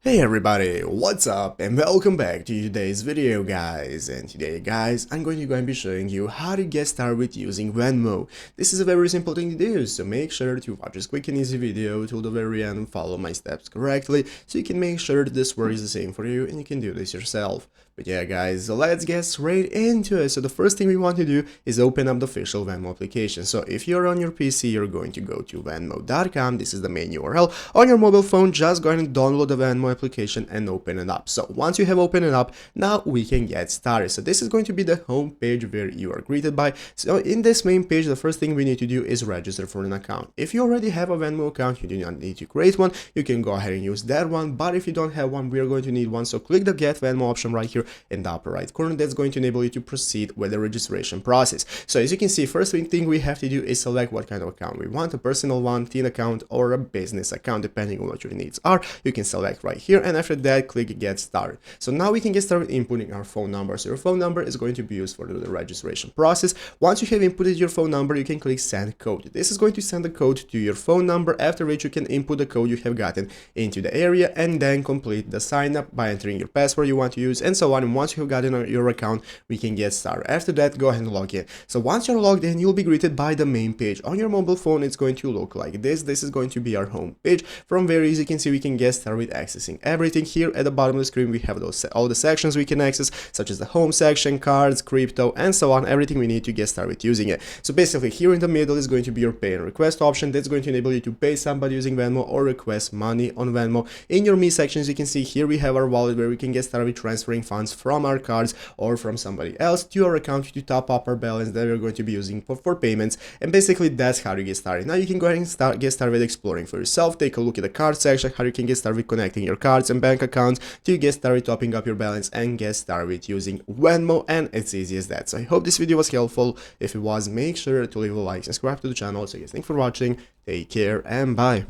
Hey everybody, what's up and welcome back to today's video guys. And today guys, I'm going to be showing you how to get started with using Venmo. This is a very simple thing to do, so make sure to watch this quick and easy video till the very end and follow my steps correctly so you can make sure that this works the same for you and you can do this yourself. But yeah guys, let's get straight into it. So the first thing we want to do is open up the official Venmo application. So if you're on your PC, you're going to go to venmo.com. This is the main URL. On your mobile phone, just go ahead and download the Venmo application and open it up. So once you have opened it up, now we can get started. So this is going to be the home page where you are greeted by. So in this main page, the first thing we need to do is register for an account. If you already have a Venmo account, you do not need to create one. You can go ahead and use that one. But if you don't have one, we are going to need one. So click the Get Venmo option right here in the upper right corner. That's going to enable you to proceed with the registration process. So as you can see, first thing we have to do is select what kind of account we want, a personal one, teen account, or a business account, depending on what your needs are. You can select right here, and after that click Get Started. So now we can get started inputting our phone number. So your phone number is going to be used for the registration process. Once you have inputted your phone number, you can click Send Code. This is going to send the code to your phone number, after which you can input the code you have gotten into the area and then complete the sign up by entering your password you want to use and so on. And once you have gotten your account, we can get started. After that, go ahead and log in. So once you're logged in, you'll be greeted by the main page. On your mobile phone, it's going to look like this. This is going to be our home page. From where, as you can see, we can get started with accessing everything. Here at the bottom of the screen, we have all the sections we can access, such as the home section, cards, crypto, and so on. Everything we need to get started with using it. So basically, here in the middle is going to be your pay and request option. That's going to enable you to pay somebody using Venmo or request money on Venmo. In your Me section, as you can see, here we have our wallet where we can get started with transferring funds from our cards or from somebody else to our account to top up our balance that we're going to be using for payments. And basically, that's how to get started. Now you can go ahead and get started with exploring for yourself. Take a look at the card section, how you can get started with connecting your cards and bank accounts to get started topping up your balance and get started with using Venmo, and it's easy as that. So I hope this video was helpful. If it was, make sure to leave a like, subscribe to the channel. So guys, thanks for watching, take care, and bye.